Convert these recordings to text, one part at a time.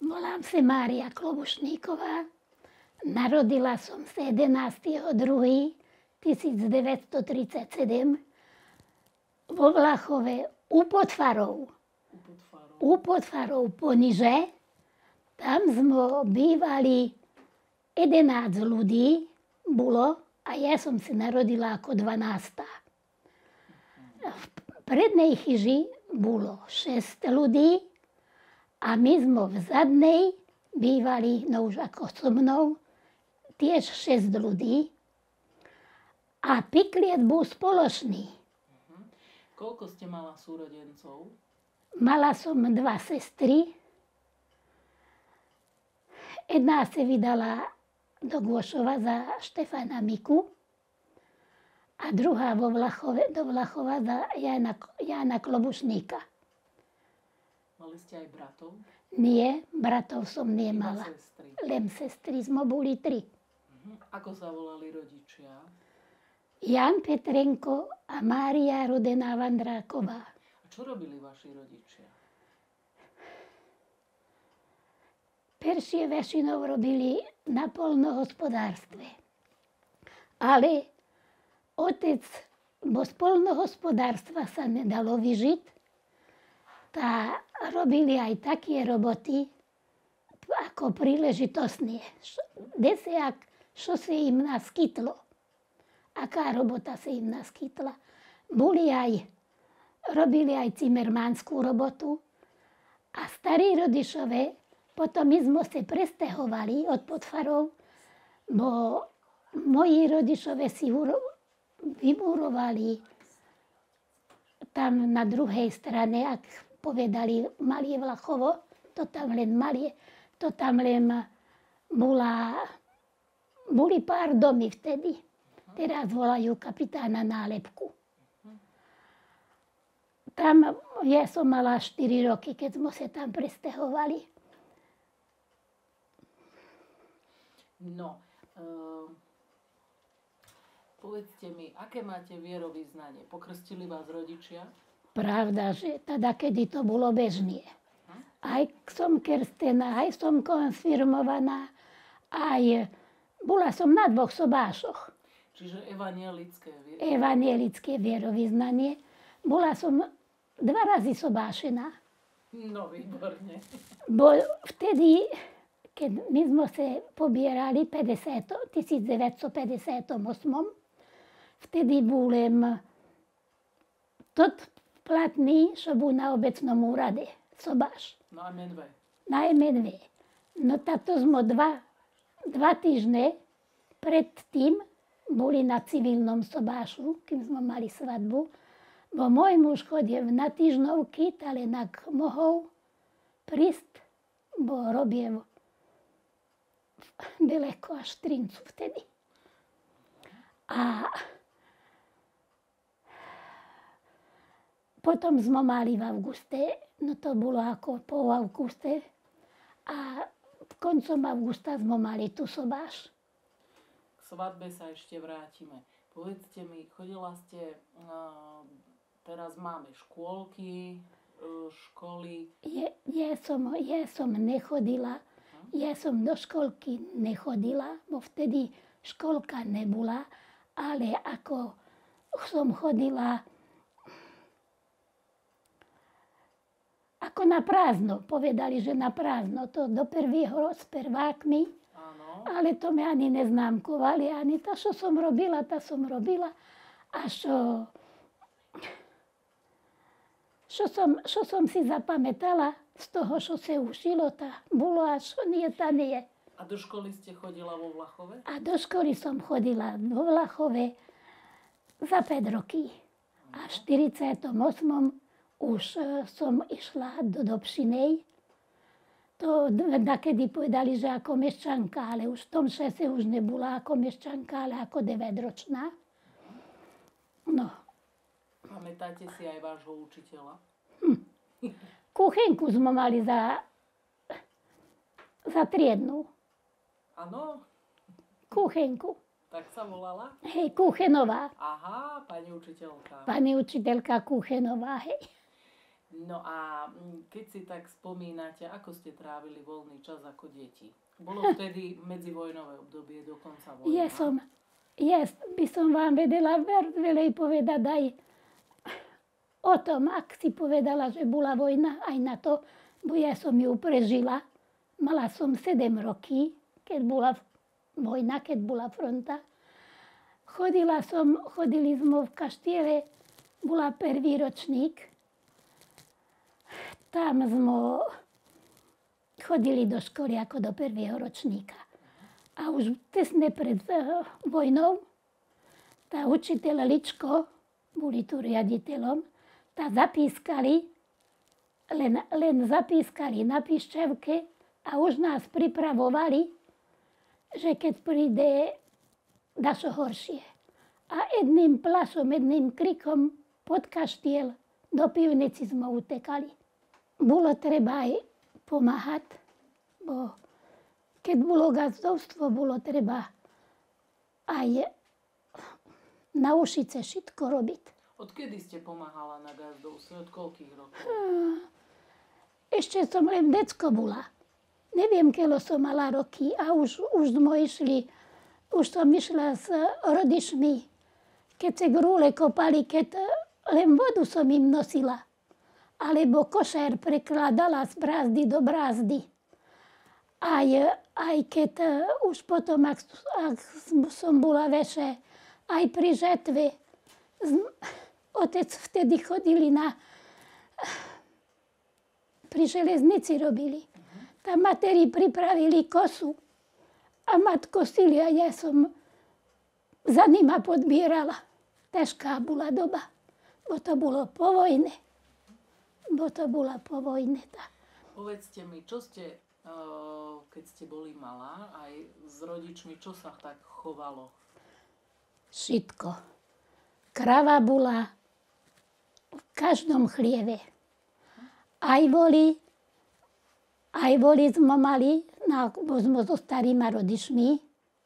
Volám sa Mária Klobušníková. Narodila som sa 11.2.1937 vo Vlachove u Podfarov. U Podfarov poniže. Tam sme bývali 11 ľudí, bolo, a ja som sa narodila ako 12. V prednej chyži bolo 6 ľudí a my sme v zadnej bývali, no už ako so mnou, tiež 6 ľudí. A pikliet bol spoločný. Koľko ste mala súrodencov? Mala som 2 sestry. Jedna sa vydala do Gôšova za Štefana Miku a druhá do Vlachova za Jána Klobušníka. Mali ste aj bratov? Nie, bratov som nemala. Iba sestry. Len sestry sme boli 3. Ako sa volali rodičia? Jan Petrenko a Mária Rodená Vandráková. A čo robili vaši rodičia? Peršie väčšinou robili na poľnohospodárstve. Ale otec, bo z poľnohospodárstva sa nedalo vyžiť, tá robili aj také roboty, ako príležitostne. Desiak, čo sa im naskytlo. Aká robota sa im naskytla. Robili aj cimermanskú robotu a starí rodičové. Potom my sme sa presťahovali od Podfarov, bo moji rodičové si vymurovali tam na druhej strane, ak povedali Malie Vlachovo, to tam len boli pár domy vtedy. Teraz volajú kapitána Nálepku. Tam ja som mala 4 roky, keď sme sa tam presťahovali. No, povedzte mi, aké máte vierovyznanie? Pokrstili vás rodičia? Pravda, že teda kedy to bolo bežné. Aj som krstená, aj som konfirmovaná, aj bola som na 2 sobášoch. Čiže evanielické Evanielické vierovyznanie. Bola som 2 razy sobášená. No, výborne. Bo vtedy, keď my sme sa pobierali v 1958, vtedy bol tot platný, čo bol na obecnom úrade, sobáš. Na MNV. Na MNV. No táto sme 2 týždne predtým boli na civilnom sobášu, kým sme mali svadbu. Bo môj muž chodil na týždňovky, ale nak mohol prísť, bo robil daleko až Trincu vtedy. A potom sme mali v auguste, no to bolo ako po auguste, a koncom augusta sme mali tu sobáš. K svadbe sa ešte vrátime. Povedzte mi, chodila ste, teraz máme škôlky, školy. Ja som nechodila. Ja som do školky nechodila, bo vtedy školka nebola, ale ako som chodila ako na prázdno. Povedali, že na prázdno. To do prvého s prvákmi, ale to mi ani neznámkovali. Ani to, čo som robila, A čo som si zapamätala z toho, čo sa učilo, tá bolo a čo nie, tá nie. A do školy ste chodila vo Vlachove? A do školy som chodila vo Vlachove za 5 roky. A v 48. už som išla do Dobšinej. To nakedy povedali, že ako meščanka, ale už v tom čase už nebola ako meščanka, ale ako 9-ročná. No. Pamätáte si aj vášho učiteľa? Kuchenku sme mali za triednu. Áno? Kuchenku. Tak sa volala? Hej, Kuchenová. Aha, pani učiteľka. Pani učiteľka Kuchenová, hej. No a keď si tak spomínate, ako ste trávili voľný čas ako deti? Bolo vtedy medzivojnové obdobie, dokonca vojna? By som vám vedela veľa povedať aj o tom, ak si povedala, že bola vojna, aj na to, bo ja som ju prežila. Mala som 7 roky, keď bola vojna, keď bola fronta. Chodili sme v kaštiele, bola prvý ročník. Tam sme chodili do školy ako do prvého ročníka. A už tesne pred vojnou tá učiteľ Ličko, boli tu riaditeľom, tá zapískali, len zapískali na píšťavke a už nás pripravovali, že keď príde dačo horšie. A jedným plašom, jedným krikom pod kaštiel do pivnici sme utekali. Bolo treba aj pomáhať, bo keď bolo gazdovstvo, bolo treba aj na Ušice všetko robiť. Odkedy ste pomáhala na gazdovstve? Od koľkých rokov? Ešte som len decko bola. Neviem, keľo som mala roky a už som išla s rodičmi, keď sa grúle kopali, keď len vodu som im nosila. Alebo košer prekladala z brázdy do brázdy. Aj keď už potom, ak som bola väčšia, aj pri žetve, otec vtedy chodili pri železnici robili. Tam materi pripravili kosu a matko kosili a ja som za nima podbierala. Ťažká bola doba, bo to bolo po vojne. Povedzte mi, čo ste, keď ste boli malá, aj s rodičmi, čo sa tak chovalo? Všetko. Krava bola v každom chlieve. Aj voli sme mali, bo sme so starými rodičmi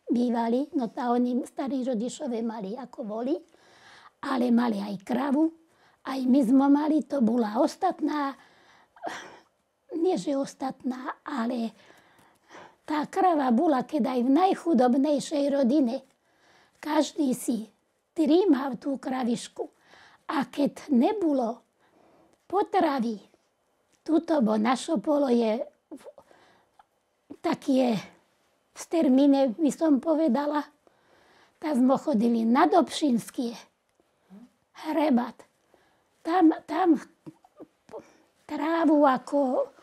bývali, no tá oni starí rodičové mali ako voli, ale mali aj kravu. Aj my sme mali, to bola ostatná, nie že ostatná, ale tá krava bola, keď aj v najchudobnejšej rodine. Každý si trímal tú kravišku. A keď nebolo potravy, tuto, bo našo polo je také v termíne, by som povedala, tak sme chodili na Dobšinskie hrebat. Tam trávu ako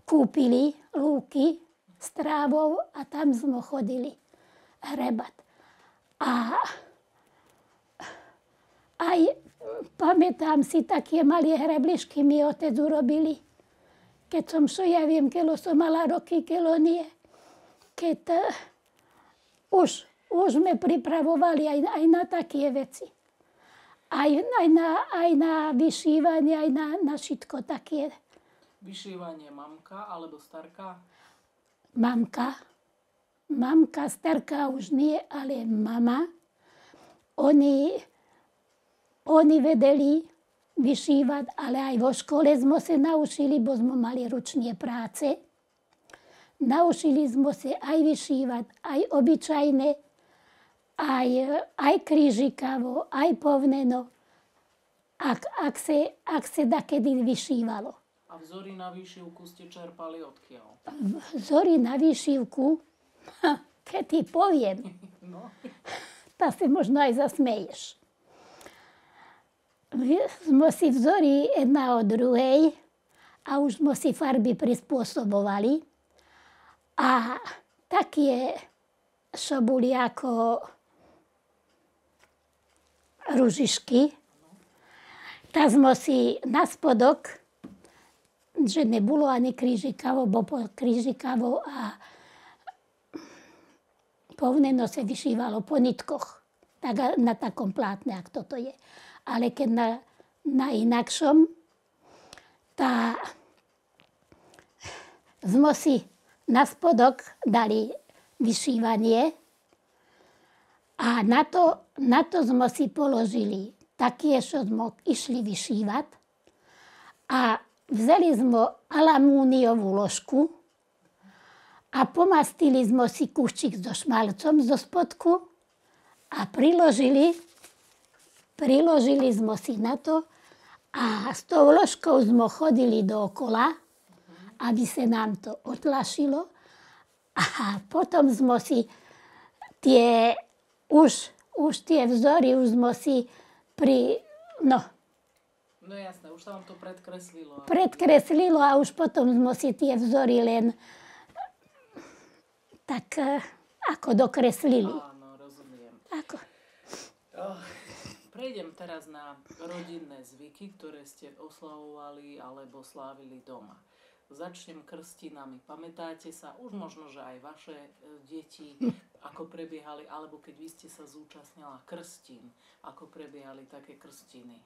kúpili, lúky s trávou a tam sme chodili hrebat. A aj pamätám si, také malé hreblišky mi otec urobili. Keď som ja viem, keľo som mala roky, keľo nie. Keď už sme pripravovali aj na také veci. Aj na vyšívanie, aj na všetko také. Vyšívanie mamka alebo starka? Mamka, starka už nie, ale mama. Oni vedeli vyšívať, ale aj vo škole sme sa naučili, bo sme mali ručné práce. Naučili sme sa aj vyšívať, aj obyčajné, aj krížikavo, aj povneno, ak sa dakedy vyšívalo. A vzory na výšivku ste čerpali odkiaľ? Vzory na výšivku, keď ti poviem, No. tak si možno aj zasmeješ. Sme si vzory jedna od druhej a už sme si farby prispôsobovali. A také, čo boli ako ružišky, tak sme si na spodok, že nebolo ani krížikavo, bo krížikavo a povneno sa vyšívalo po nitkoch, tak na takom plátne, ak toto je. Ale keď na inakšom, tak sme si na spodok dali vyšívanie a na to sme si položili také, čo sme išli vyšívať a vzali sme alamúniovú ložku a pomastili sme si kúščik so šmalcom zo spodku a priložili sme si na to a s tou ložkou sme chodili dookola, aby sa nám to otlašilo. A potom sme si už tie vzory, už sme si No jasné, už sa vám to predkreslilo. Predkreslilo a už potom sme si tie vzory len tak ako dokreslili. Áno, rozumiem. Prejdem teraz na rodinné zvyky, ktoré ste oslavovali alebo slávili doma. Začnem krstinami. Pamätáte sa, už možno, že aj vaše deti, ako prebiehali, alebo keď vy ste sa zúčastnila krstín, ako prebiehali také krstiny?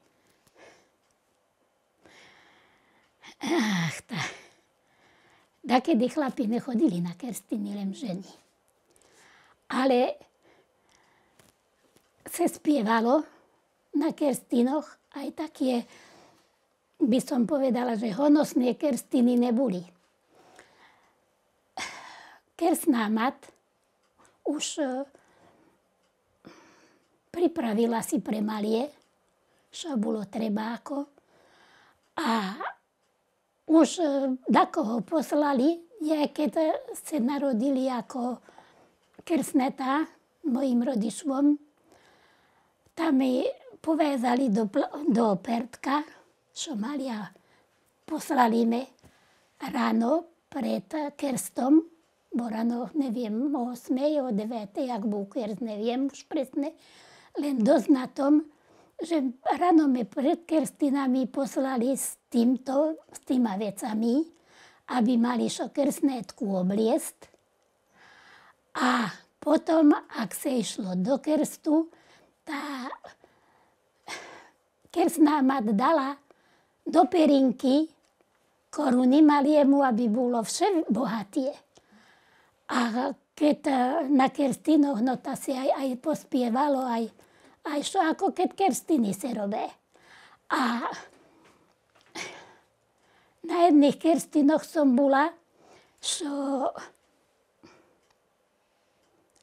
Dakedy chlapi nechodili na krstiny, len ženy. Ale sa spievalo na krstinoch aj také, by som povedala, že honosné krstiny neboli. Krstná mat už pripravila si pre malie, čo bolo treba ako. A už dakoho poslali, keď sa narodili ako krstnetá mojim rodičom, tam mi povezali do pertka, čo mali a poslali me ráno pred krstom, bo ráno, neviem, o 8, o 9, jak bol krst, neviem už presne, len dosť na tom, že ráno me pred krstinami poslali s týma vecami, aby mali šo krstnetku obliesť. A potom, ak sa išlo do krstu, tá krstná mat dala do perinky koruny maliemu, aby bolo vše bohatie. A keď na krstinoch, no to si aj pospievalo, aj čo ako keď krstiny sa robé. A na jedných krstinoch som bola, čo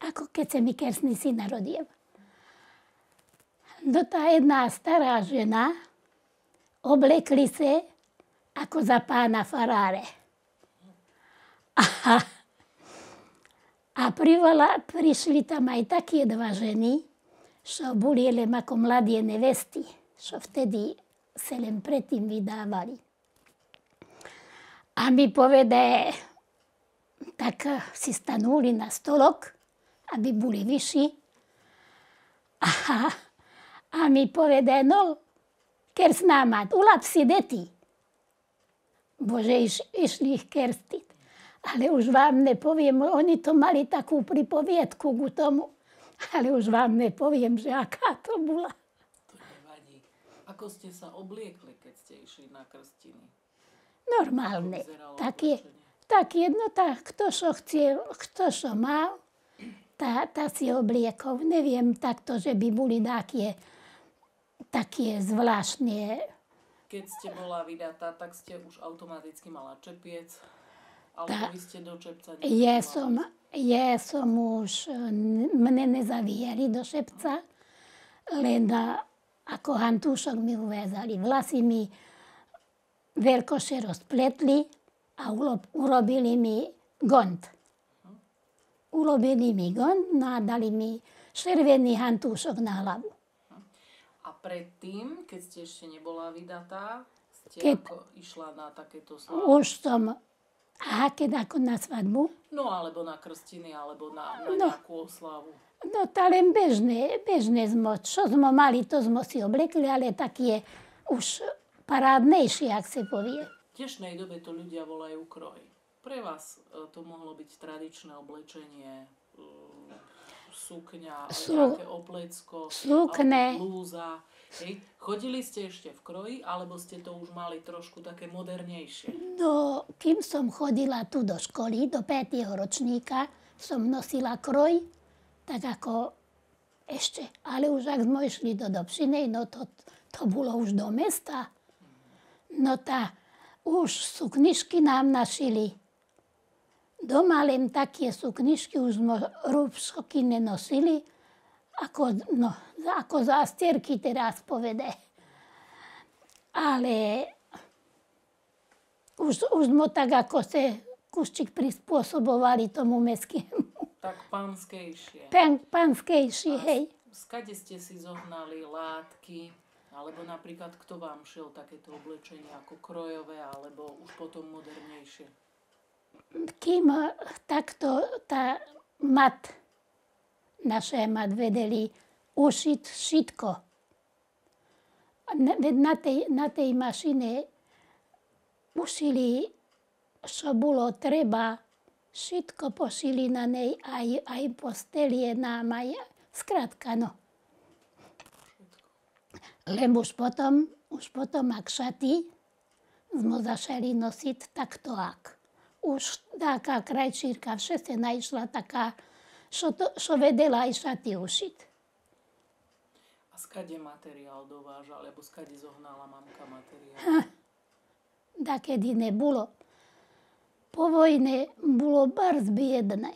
ako keď sa mi krstný syn narodil. No tá jedna stará žena oblekli sa ako za pána faráre. A prišli tam aj také dva ženy, čo boli len ako mladé nevesty, čo vtedy sa len predtým vydávali. A mi povede, tak si stanuli na stolok, aby boli vyšší. A mi povede, no, krstná mat, ulap si deti. Bože, išli ich krstiť. Ale už vám nepoviem, oni to mali takú pripoviedku k tomu. Ale už vám nepoviem, že aká to bola. To nevadí. Ako ste sa obliekli, keď ste išli na krstiny? Normálne. Tak jedno, kto čo chce, kto čo má, tá si obliekol. Neviem takto, že by boli také zvláštne. Keď ste bola vydatá, tak ste už automaticky mala čepiec, alebo vy ste do čepca Ja som už, mne nezavíjali do šepca, len ako hantúšok mi uväzali. Vlasy mi veľkoše rozpletli a urobili mi gond. Urobili mi gond, no a dali mi červený hantúšok na hlavu. A predtým, keď ste ešte nebola vydatá, ste ako išla na takéto slávy? Už som, keď ako na svadbu? No, alebo na krstiny, alebo na nejakú oslavu. No, to len bežné sme, čo sme mali, to sme si oblekli, ale také už parádnejšie, ak sa povie. V dnešnej dobe to ľudia volajú kroj. Pre vás to mohlo byť tradičné oblečenie, sukňa, nejaké oplecko, blúza. Hej. Chodili ste ešte v kroji, alebo ste to už mali trošku také modernejšie? No, kým som chodila tu do školy, do 5. ročníka, som nosila kroj, tak ako ešte. Ale už ak sme išli do Dobšinej, no to bolo už do mesta. No už sukničky nám našili. Doma len také sukničky, už sme rúbšoky nenosili, ako zástierky teraz povede. Ale už sme tak ako sa kuščík prispôsobovali tomu mestskému. Tak pánskejšie. Pánskejšie, hej. Skade ste si zohnali látky, alebo napríklad kto vám šiel takéto oblečenie ako krojové, alebo už potom modernejšie? Kým takto naše mat vedeli ušiť všetko. Na tej mašine ušili, čo bolo treba, všetko pošili na nej, aj postelie nám, aj skrátka, no. Len už potom, ak šaty sme začali nosiť takto ak. Už taká krajčírka, všetci našla taká, čo vedela aj šaty ušiť. A skade materiál dováža, alebo skade zohnala mamka materiál? Dakedy nebolo. Po vojne bolo barz biedne.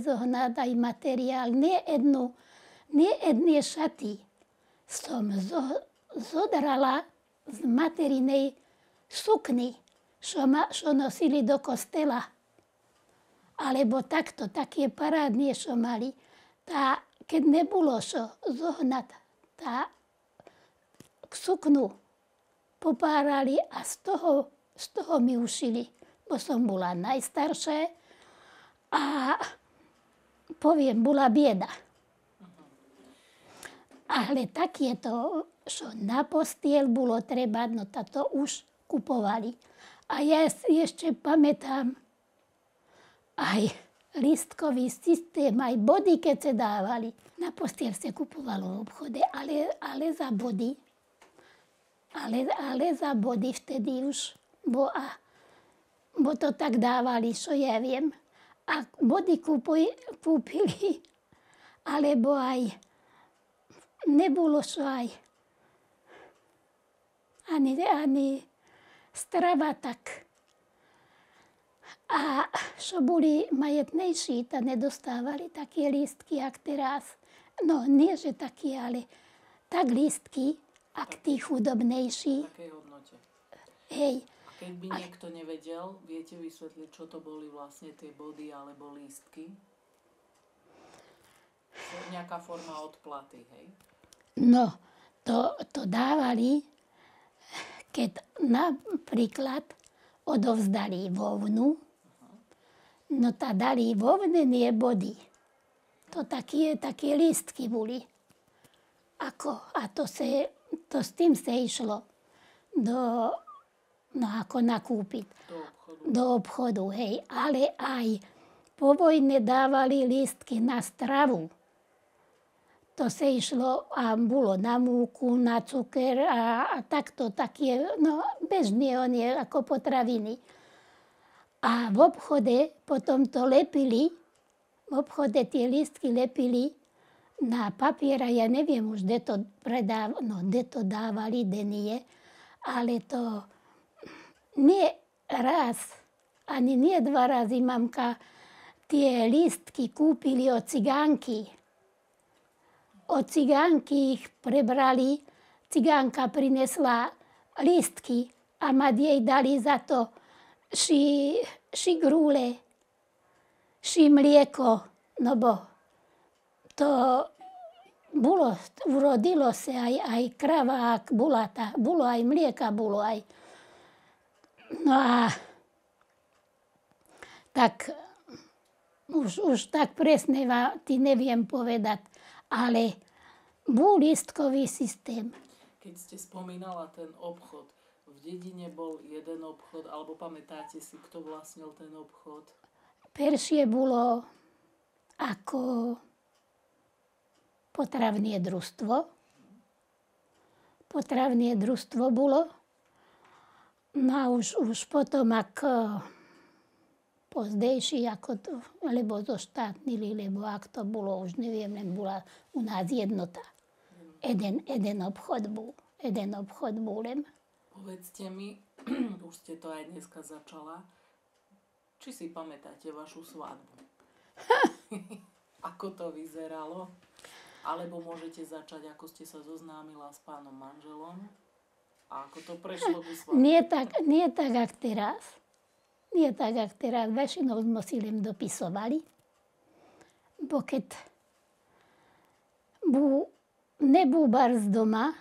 Zohnať aj materiál. Nie jedné šaty som zodrala z materinej sukny, čo nosili do kostela. Alebo takto, také parádne, čo mali. Keď nebolo čo zohnať, suknu popárali a z toho mi ušili, bo som bola najstaršia a poviem, bola bieda. Ale takéto, čo na postiel bolo treba, no to už kupovali. A ja ešte pamätám aj lístkový systém, aj body, keď sa dávali. Na postiel sa kupovalo v obchode, ale za body. Ale za body vtedy už, bo to tak dávali, čo ja viem. A body kúpili, alebo aj nebolo čo aj ani strava tak. A čo boli majetnejší, to nedostávali také lístky, jak teraz. No, nie že také, ale tak lístky, ak tí chudobnejší. V takej hodnote. Hej. A keď by niekto nevedel, viete vysvetliť, čo to boli vlastne tie body alebo lístky? To je nejaká forma odplaty, hej? No, to dávali, keď napríklad odovzdali vovnu, no tá dali vovnené body. To také lístky boli. A to s tým sa išlo ako nakúpiť. Do obchodu, hej. Ale aj po vojne dávali lístky na stravu. To sa išlo a bolo na múku, na cuker a takto, také, no bežne oni ako potraviny. A v obchode potom to lepili, tie lístky lepili na papier a ja neviem už, kde to dávali, kde nie, ale to nie raz, ani nie 2 razy mamka tie lístky kúpili od cigánky. Od cigánky ich prebrali, cigánka prinesla lístky a mať jej dali za to ši grúle, ši mlieko, no bo to bolo, urodilo sa aj krava, ak bolo aj mlieka, bolo aj. No a tak už tak presne ti neviem povedať, ale bol lístkový systém. Keď ste spomínala ten obchod, v dedine bol jeden obchod, alebo pamätáte si, kto vlastnil ten obchod? Peršie bolo ako potravné družstvo. Potravné družstvo bolo. No a už potom, pozdejší, ako to, alebo zoštátnili, lebo ak to bolo, už neviem, len bola u nás jednota. Jeden obchod bol. jeden obchod búlem. Povedzte mi, už ste to aj dneska začala, či si pamätáte vašu svadbu? Ako to vyzeralo? Alebo môžete začať, ako ste sa zoznámila s pánom manželom? A ako to prešlo ku svadbu? Nie tak, jak teraz. Nie tak, jak teraz. Väčšinou sme si len dopisovali. Bo keď nebol barz doma,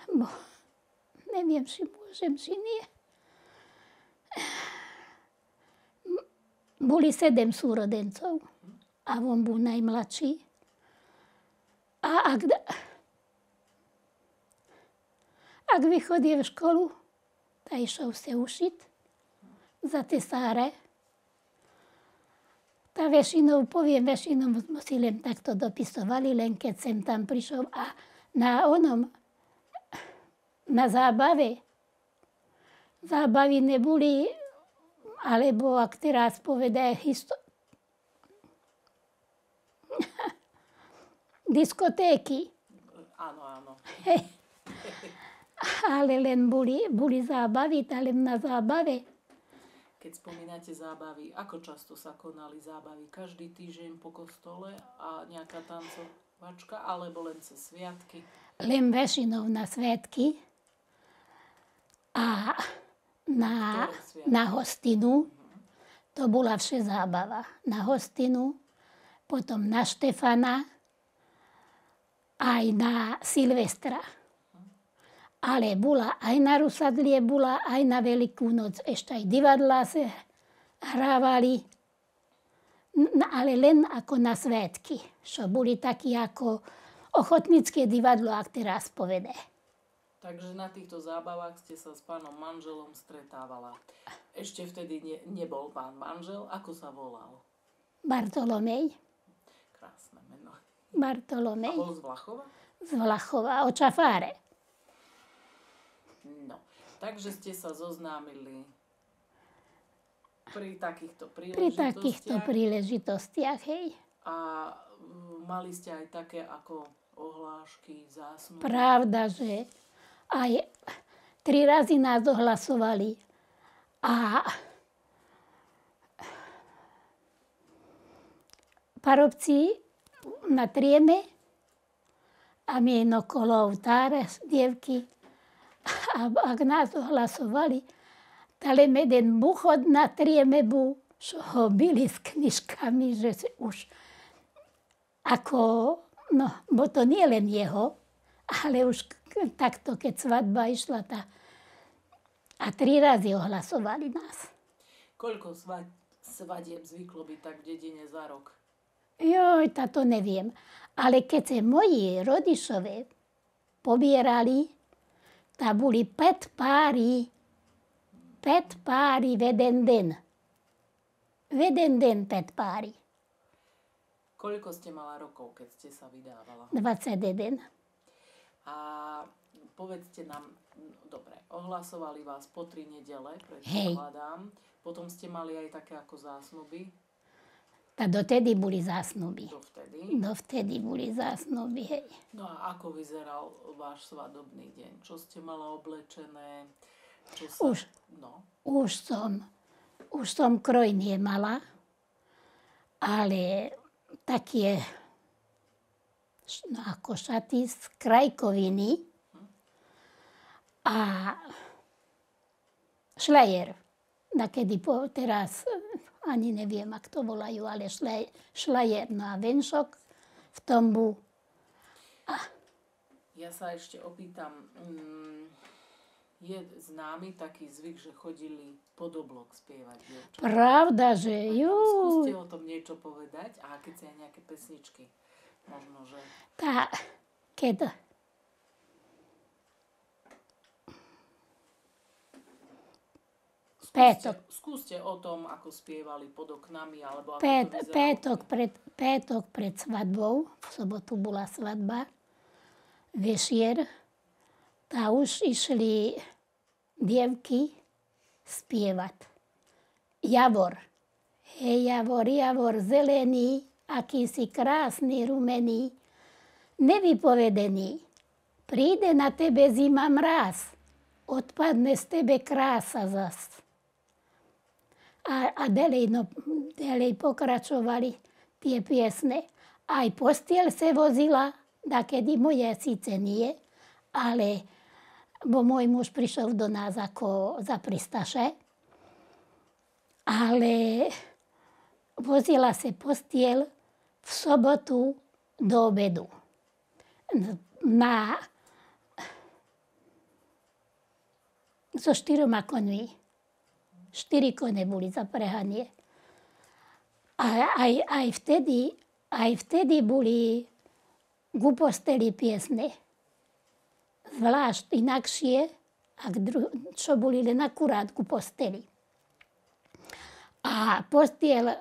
bo neviem, či môžem, či nie. Boli 7 súrodencov a on bol najmladší. A ak vychodil v školu, tak išiel sa ušiť za tesáre. Tak väčšinou sme si len takto dopisovali, len keď sem tam prišiel a na zábave. Zábavy neboli, alebo ak teraz povedá diskotéky. Áno. Ale len boli zábavy, ale na zábave. Keď spomínate zábavy, ako často sa konali zábavy? Každý týždeň po kostole a nejaká tancovačka, alebo len cez sviatky? Len väčšinou na sviatky a na hostinu. To bola vše zábava. Na hostinu, potom na Štefana, aj na Silvestra. Ale bola aj na Rusadlie, bola aj na Veľkú noc. Ešte aj divadlá sa hrávali, ale len ako na sviatky. Čo boli takí ako ochotnícke divadlo, ak teraz povede. Takže na týchto zábavách ste sa s pánom manželom stretávala. Ešte vtedy nebol pán manžel. Ako sa volal? Bartolomej. Krásne meno. Bartolomej. A bol z Vlachova? Z Vlachova, o Čafáre. No, takže ste sa zoznámili pri takýchto príležitostiach, hej. A mali ste aj také ako ohlášky, zásnuby? Pravda, že aj 3 razy nás ohlasovali. A parobci na trieme a my okolo oltára, dievky. A ak nás ohlasovali, ale jeden buchod na trieme bol, čo ho byli s knižkami, že už ako, no, bo to nie len jeho, ale už takto, keď svadba išla, a 3 razy ohlasovali nás. Koľko svadieb zvyklo byť tak v dedine za rok? Joj, to neviem. Ale keď sa moji rodičové pobierali, tá boli 5 pári v jeden deň. V jeden deň 5 pári. Koľko ste mala rokov, keď ste sa vydávala? 21. A povedzte nám, dobre, ohlasovali vás po 3 nedele, Hej. predpokladám. Potom ste mali aj také ako zásnuby? Dotedy boli zásnuby. Dovtedy? Dovtedy boli zásnuby, hej. No a ako vyzeral váš svadobný deň? Čo ste mala oblečené? Už som kroj nemala, ale také ako šaty z krajkoviny a šlajer. Nakedy teraz ani neviem, ak to volajú, ale šlajer. No a venšok v tom bol. Ja sa ešte opýtam, je známy taký zvyk, že chodili pod oblok spievať dievčatá? Pravda, že Skúste o tom niečo povedať a keď si aj nejaké pesničky. Možno, že... Keď Skúste o tom, ako spievali pod oknami, alebo ako to vyzeralo. Pétok pred svadbou, v sobotu bola svadba, večer, tá už išli dievky spievať. Javor. Hej, javor, zelený, aký si krásny, rumený, nevypovedený. príde na tebe zima mráz, odpadne z tebe krása zas. A ďalej pokračovali tie piesne. Aj postiel se vozila, dakedy moje síce nie, ale bo môj muž prišiel do nás ako za pristaše, ale vozila sa postiel v sobotu do obedu. So 4 koňmi. 4 kone boli zapreganie. A aj vtedy boli ku posteli piesne. Zvlášť inakšie, čo boli len akurát ku posteli. A postiel,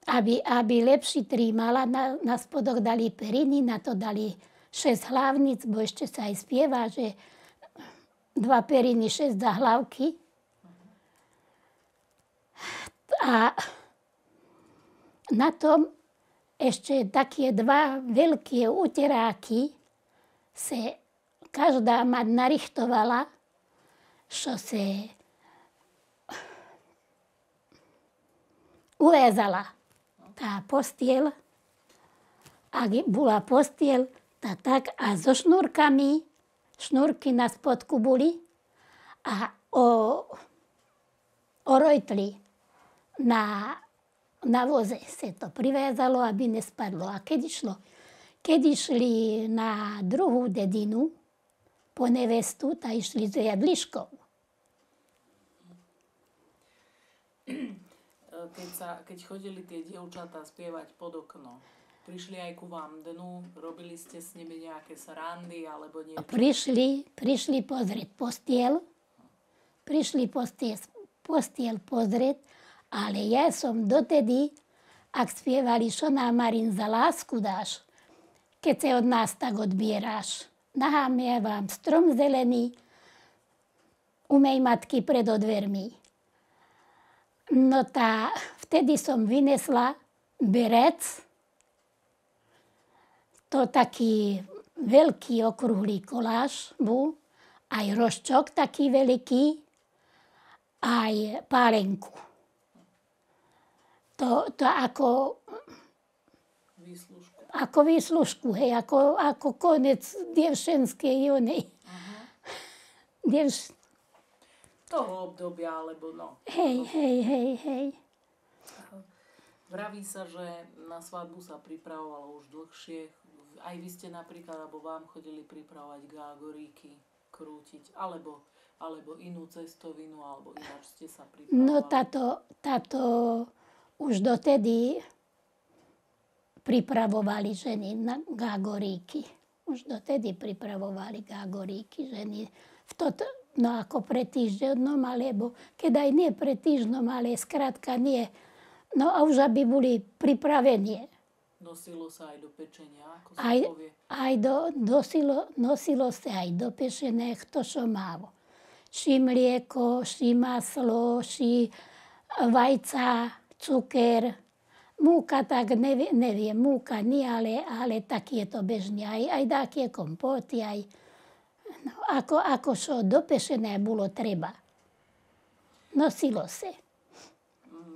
aby lepšie trímala, na spodok dali periny, na to dali 6 hlavnic, bo ešte sa aj spieva, že 2 periny, 6 zahlavky. A na tom ešte také 2 veľké uteráky sa každá mať narichtovala, čo sa uväzala. Tá postiel, ak bola postiel, tá tak a so šnúrkami, šnúrky na spodku boli a o rojtli na voze sa to priviazalo, aby nespadlo. A keď išli na druhú dedinu po nevestu, tá išli s jadliškou. Keď chodili tie dievčatá spievať pod okno, prišli aj ku vám dnu, robili ste s nimi nejaké srandy alebo niečo? Prišli pozrieť postiel, pozrieť, ale ja som dotedy, ak spievali, čo nám Marin za lásku dáš, keď sa od nás tak odbieráš. Naháme vám strom zelený, umej matky pred odvermi. No vtedy som vynesla berec, to taký veľký okrúhly koláž bol, aj roščok taký veľký, aj pálenku. To ako výslužku. Ako výslužku, hej, ako konec dievčenskej onej. Toho obdobia, alebo no. Hej. Vraví sa, že na svadbu sa pripravovalo už dlhšie. Aj vy ste napríklad, alebo vám chodili pripravovať gágoríky, krútiť, alebo inú cestovinu, alebo ináč ste sa pripravovali. No táto už dotedy pripravovali ženy na gágoríky. Už dotedy pripravovali gágoríky ženy. No ako pred týždňom, alebo keď aj nie pred týždňom, ale skrátka nie. No a už aby boli pripravenie. Nosilo sa aj do pečenia, ako sa povie? Nosilo sa aj do pečenia, kto čo málo. Či mlieko, či maslo, či vajca, cuker. Múka tak neviem, múka nie, ale tak je to bežne. Aj také kompóty, aj no, ako čo dopešené bolo treba. Nosilo sa.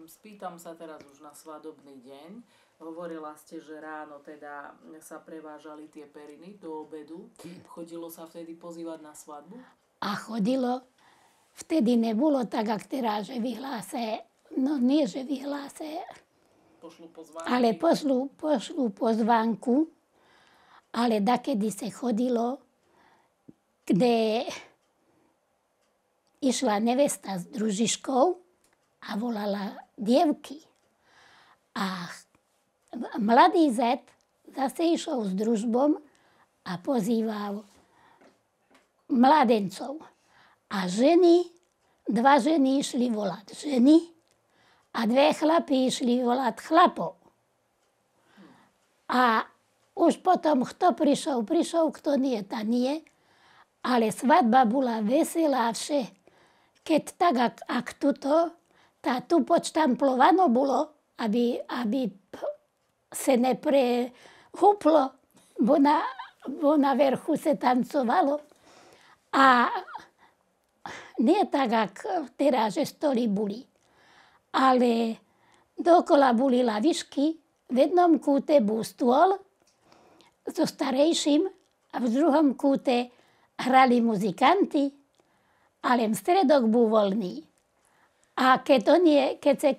Spýtam sa teraz už na svadobný deň. Hovorila ste, že ráno teda sa prevážali tie periny do obedu. Chodilo sa vtedy pozývať na svadbu? A chodilo. Vtedy nebolo tak, ako teraz, že vyhláse, no nie, že vyhláse, pošlu pozvánky. Ale pošlu pozvánku, ale dakedy sa chodilo, kde išla nevesta s družiškou a volala dievky. A mladý zet zase išiel s družbom a pozýval mladencov. A dva ženy išli volať ženy a 2 chlapi išli volať chlapov. A už potom, kto prišiel, kto nie, tá nie. Ale svadba bola veselá vše. Keď tak, ak tu počtamplované bolo, aby sa neprehúplo bo na verchu se tancovalo. A nie tak, ako teraz, že stoly boli. Ale dookola boli lavičky, v jednom kúte bol stôl so starejším a v druhom kúte hrali muzikanti, ale v stredok bol voľný. A keď sa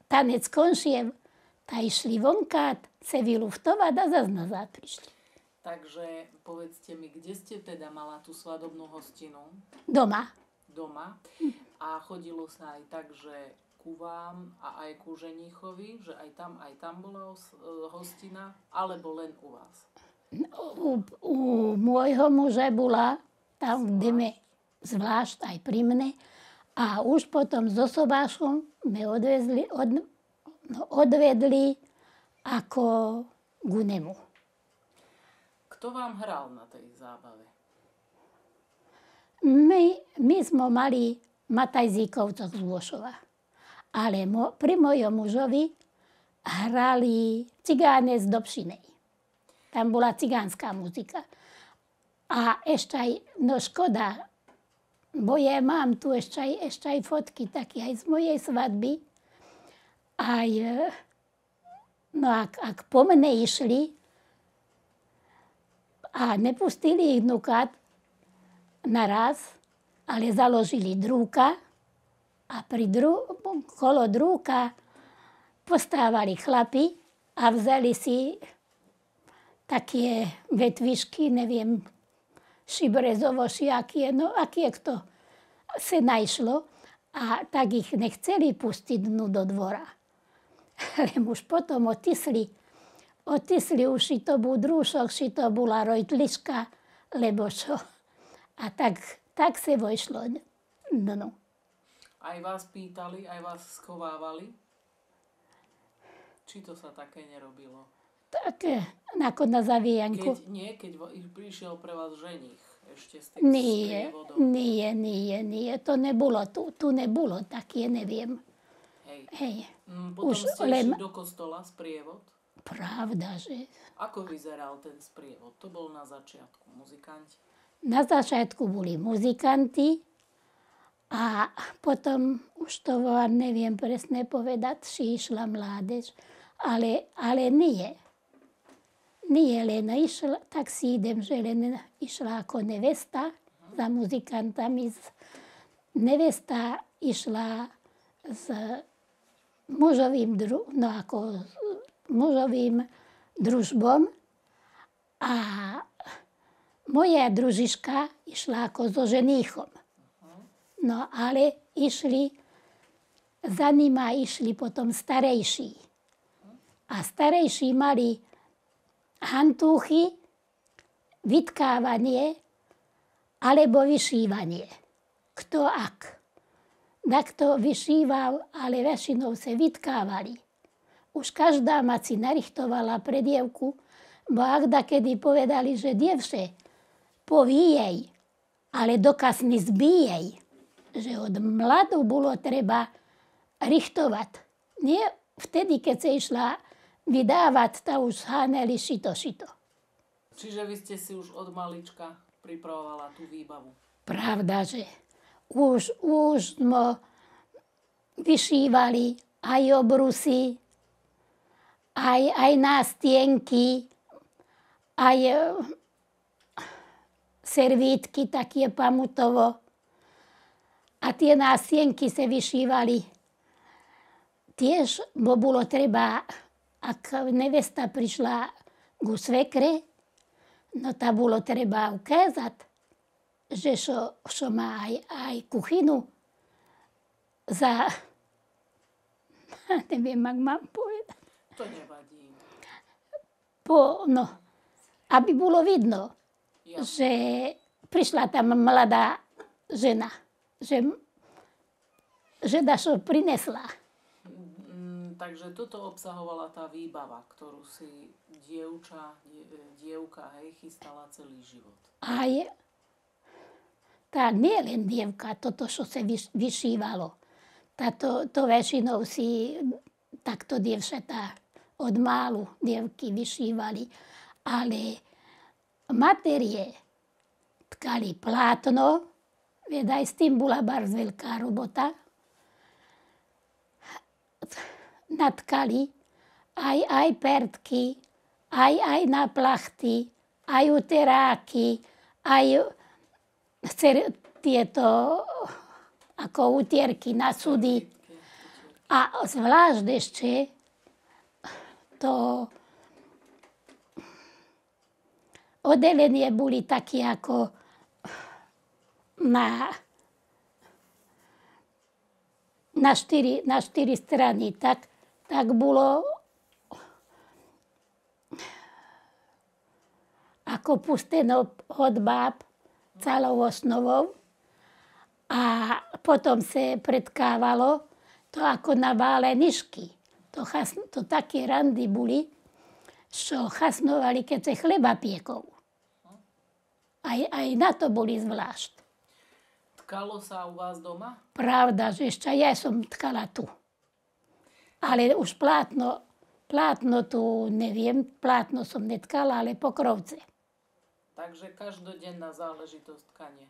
tanec končil, tak išli vonka sa vyluftovať a zase nazad prišli. Takže povedzte mi, kde ste teda mala tú svadobnú hostinu? Doma. Doma. A chodilo sa aj tak, že ku vám a aj ku ženíchovi, že aj tam bola hostina, alebo len u vás? U môjho muža bola tam, kde me zvlášť aj pri mne. A už potom so sobášom me odvedli ako k nemu. Kto vám hral na tej zábave? My sme mali Matajzíkovcov z Lôšova. Ale pri mojom mužovi hrali cigáne z Dobšinej. Tam bola cigánska muzika. A ešte aj, no škoda, bo ja mám tu ešte aj fotky také aj z mojej svadby. Aj, no ak po mne išli a nepustili ich dnukat naraz, ale založili drúka a kolo drúka postávali chlapi a vzali si také vetvišky, neviem, šibrezovoši, aké kto sa našlo. A tak ich nechceli pustiť dnu do dvora. Ale už potom otisli už si to bol drúšok, si to bola rojtlička, lebo čo. A tak sa vojšlo. No. Aj vás pýtali, aj vás schovávali? Či to sa také nerobilo? Tak ako na zavíjanku. Keď prišiel pre vás ženích ešte s tým sprievodom. Nie. To nebolo tu. Tu nebolo také, neviem. Hej. Potom ste išli do kostola sprievod? Pravda, že... Ako vyzeral ten sprievod? To bol na začiatku muzikanti? Na začiatku boli muzikanti a potom už to neviem presne povedať, či išla mládež, ale nie. Nie len išla, tak si idem, že len išla ako nevesta za muzikantami. Nevesta išla s mužovým družbom a moja družiška išla ako so ženíchom. No ale za nima išli potom starejší. A starejší mali hantúchy, vytkávanie alebo vyšívanie. Kto ak. Takto vyšíval, ale väčšinou sa vytkávali. Už každá mať si narichtovala pre dievku, bo ak dakedy povedali, že dievče, povíjej, ale dokazne zbíjej, že od mladu bolo treba richtovať. Nie vtedy, keď sa išla vydávať, tá už háneli šito. Čiže vy ste si už od malička pripravovala tú výbavu? Pravda, že už sme vyšívali aj obrusy, aj nástienky, aj servítky také pamutovo. A tie nástienky sa vyšívali tiež, bo bolo treba, ak nevesta prišla ku svekre, no tá bolo treba ukázať, že šo má aj kuchynu za... Neviem, ak mám povedať. To nevadí. Aby bolo vidno, Jasne. že prišla tam mladá žena, že dašo prinesla. Takže toto obsahovala tá výbava, ktorú si dievka chystala celý život. Tá nie len dievka, toto, čo sa vyšívalo. To väčšinou si takto dievčatá od málu dievky vyšívali. ale materie tkali plátno, veď aj s tým bola bardzo veľká robota. Natkali aj pertky, aj na plachty, aj uteráky, aj tieto ako utierky na sudy. A zvlášť ešte to oddelenie boli také ako na štyri strany. Tak bolo ako pusteno od báb celou osnovou a potom sa predkávalo to ako na válenišky. To také randy boli, čo chasnovali, keď sa chleba piekol. Aj na to boli zvlášť. Tkalo sa u vás doma? Pravda, že ešte ja som tkala tu. Ale už plátno tu neviem, plátno som netkala, ale pokrovce. Takže každodenná záležitosť tkanie.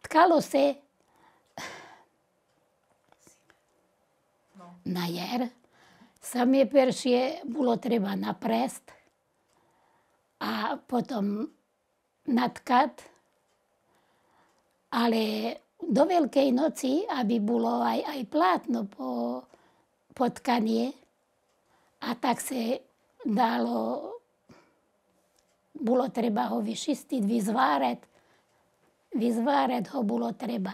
Tkalo sa na jar. Samé peršie bolo treba naprest a potom natkať. Ale do Veľkej noci, aby bolo aj plátno potkanie, a tak sa dalo, bolo treba ho vyčistiť, vyzvárať ho bolo treba.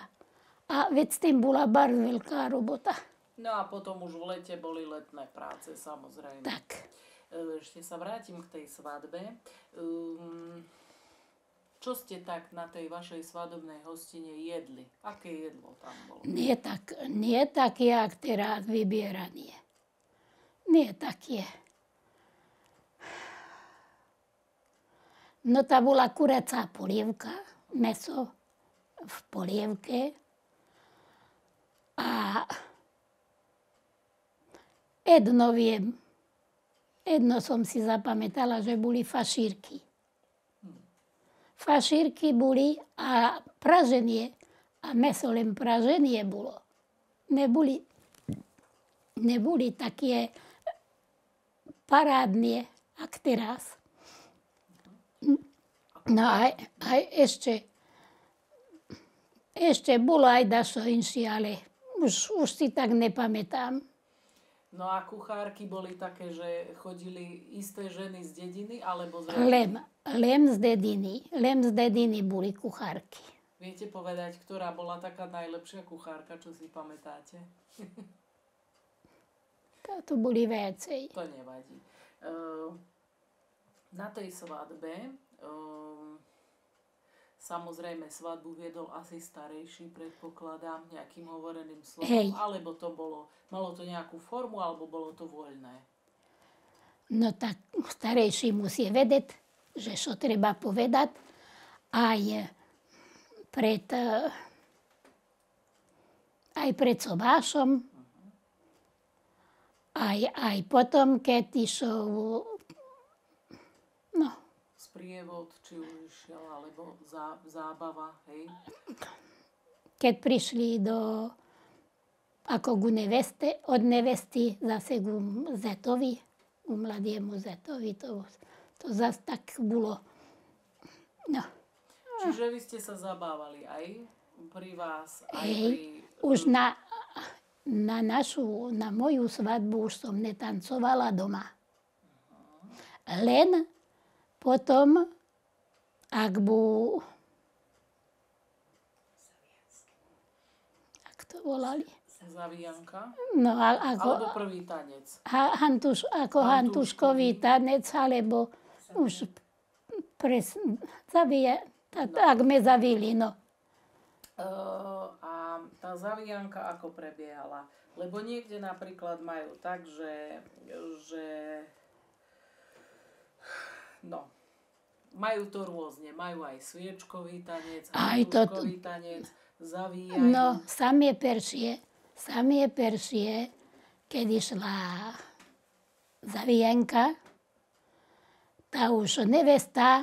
A veď s tým bola bardzo veľká robota. No a potom už v lete boli letné práce, samozrejme. Tak. Ešte sa vrátim k tej svadbe. Čo ste tak na tej vašej svadobnej hostine jedli? Aké jedlo tam bolo? Nie také, jak teraz vybieranie. Nie také. No tá bola kuracá polievka, mäso v polievke a jedno som si zapamätala, že boli fašírky. Fašírky boli a praženie, a mäso len praženie bolo. Neboli také parádne, jak teraz. No a ešte bolo aj dašo inšie, ale už si tak nepamätám. No a kuchárky boli také, že chodili isté ženy z dediny, alebo z Len z dediny boli kuchárky. Viete povedať, ktorá bola taká najlepšia kuchárka, čo si pamätáte? To boli viacej. To nevadí. Na tej svadbe, samozrejme svadbu viedol asi starejší, predpokladám, nejakým hovoreným slovom, alebo to malo to nejakú formu, alebo bolo to voľné? No tak starejší musí vedieť, že čo treba povedať aj pred sobášom, aj potom, keď išiel, sprievod, či už išiel, alebo zábava, hej? Keď prišli ako ku neveste, od nevesty zase ku zetovi, ku mladiemu zetovi, to zase tak bolo. No. Čiže vy ste sa zabávali aj pri vás, aj pri... Už na moju svadbu už som netancovala doma. Len potom, ak to volali? Zavijanka? No, alebo prvý tanec? Hantuškový tanec, alebo už tak me zavili, no. A tá zavijanka ako prebiehala? Lebo niekde napríklad majú tak, že majú to rôzne. Majú aj sviečkový tanec, hantuškový tanec, zavíjajú. No, samé peršie, keď išla zavijanka, tá už nevesta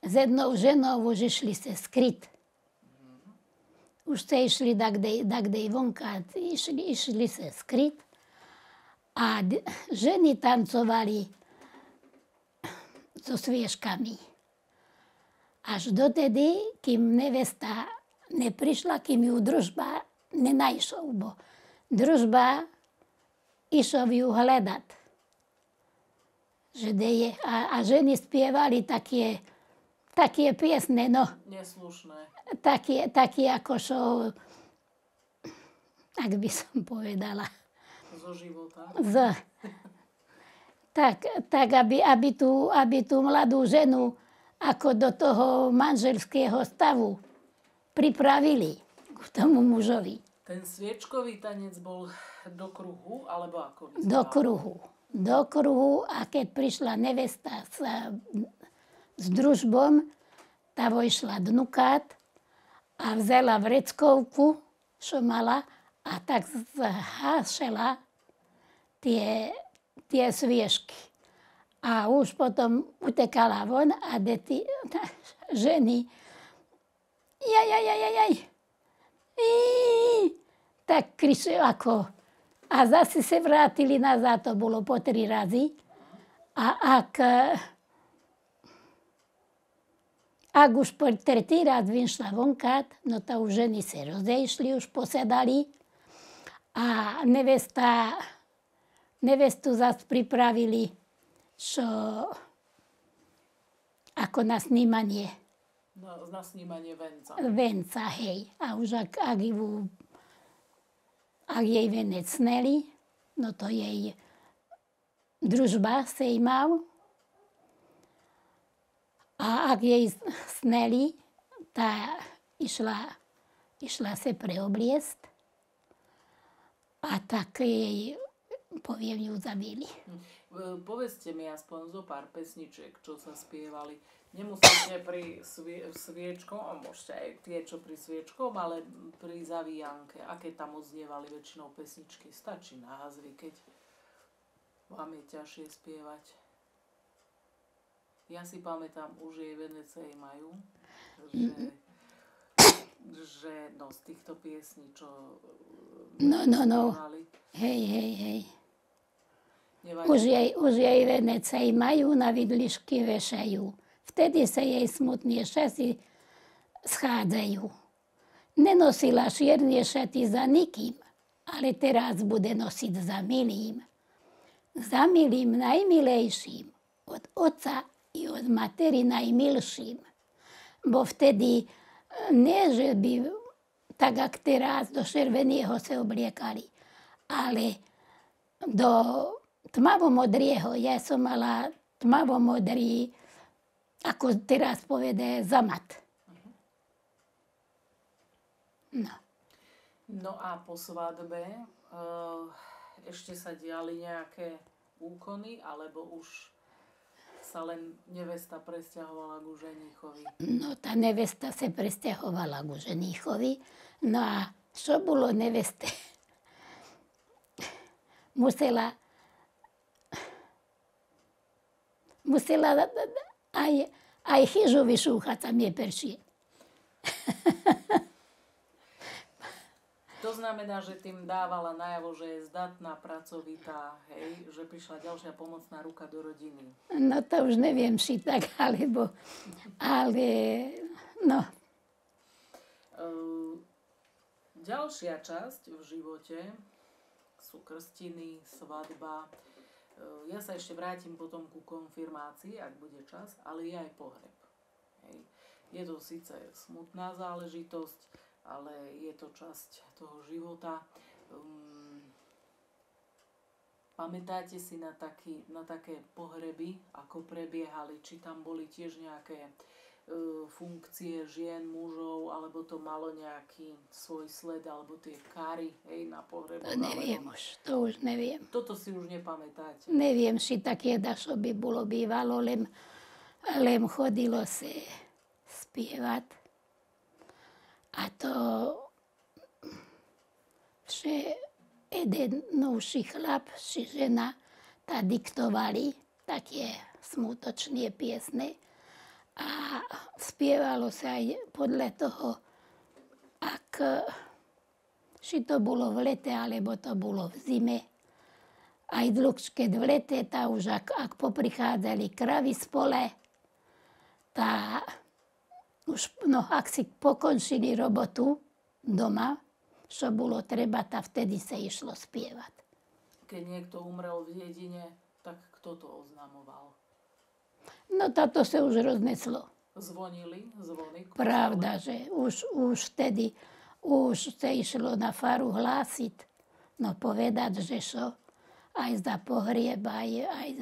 s jednou ženou už išli sa skryť. Už sa išli dakdej vonka, išli sa skryť. A ženy tancovali so svieškami. Až dotedy, kým nevesta neprišla, kým ju družba nenajšol, bo družba išol ju hľadať. Že je. A ženy spievali také piesne, no. Neslušné. Také ako šo, ak by som povedala. Zo života. Tak aby tú mladú ženu ako do toho manželského stavu pripravili k tomu mužovi. Ten sviečkový tanec bol do kruhu, alebo ako vyzeral? Do kruhu a keď prišla nevesta s družbom, tá vojšla dnukát a vzala vreckovku, čo mala, a tak zhášela tie sviešky. A už potom utekala von a ženy tak kričali ako. A zase sa vrátili nazad, to bolo po 3 razy. A ak už po 3. raz vyšla vonka, no to už ženy sa rozešli, už posedali. A nevestu zase pripravili, čo ako na snímanie. Na snímanie venca. Venca, hej. A už ak jej venec sneli, no to jej družba sa mal. A ak jej sneli, tá išla sa preobliesť. A tak jej, poviem, ju zabili. Povedzte mi aspoň zo pár pesničiek, čo sa spievali. Nemusíte pri sviečkom, môžete aj tie, čo pri sviečkom, ale pri zavíjanke. Aké tam odznievali väčšinou pesničky? Stačí názvy, keď vám je ťažšie spievať. Ja si pamätám, už jej Venecej majú, že no, z týchto piesní, čo spievali. Hej. Už jej Venecej majú, na vidlišky vešajú. Vtedy sa jej smutné šaty schádzajú. Nenosila čierne šaty za nikým, ale teraz bude nosiť za milým. Za milým najmilejším, od otca i od materi najmilším. Bo vtedy nie, že by tak, jak teraz, do červeného sa obliekali, ale do tmavomodrého. Ja som mala tmavomodrý, ako teraz povede, zamat. No a po svadbe ešte sa diali nejaké úkony, alebo už sa len nevesta presťahovala ku ženíchovi? No, tá nevesta sa presťahovala ku ženíchovi. No a čo bolo neveste? Musela aj chyžu vyšúchať, sa mne peršie. To znamená, že tým dávala najavo, že je zdatná, pracovitá, hej, že prišla ďalšia pomocná ruka do rodiny. No to už neviem, či tak, ale no. Ďalšia časť v živote sú krstiny, svadba. Ja sa ešte vrátim potom ku konfirmácii, ak bude čas, ale je aj pohreb. Hej. Je to síce smutná záležitosť, ale je to časť toho života. Pamätáte si na také pohreby, ako prebiehali? Či tam boli tiež nejaké funkcie žien, mužov, alebo to malo nejaký svoj sled, alebo tie kary, hej, na pohrebu? To už neviem. Toto si už nepamätáte? Neviem, či také dašo by bolo bývalo, len chodilo sa spievať. A to vše jeden novší chlap, či žena, tá diktovali také smutočné piesne. A spievalo sa aj podľa toho, či to bolo v lete, alebo to bolo v zime. Aj keď v lete, tá už ak poprichádzali kravy z pole, tá už, ak si pokončili robotu doma, čo bolo treba, tá vtedy sa išlo spievať. Keď niekto umrel v dedine, tak kto to oznamoval? No toto sa už rozneslo. Zvonili zvony? Pravda, že už vtedy sa išlo na faru hlásiť. No povedať, že čo, aj za pohrieb, aj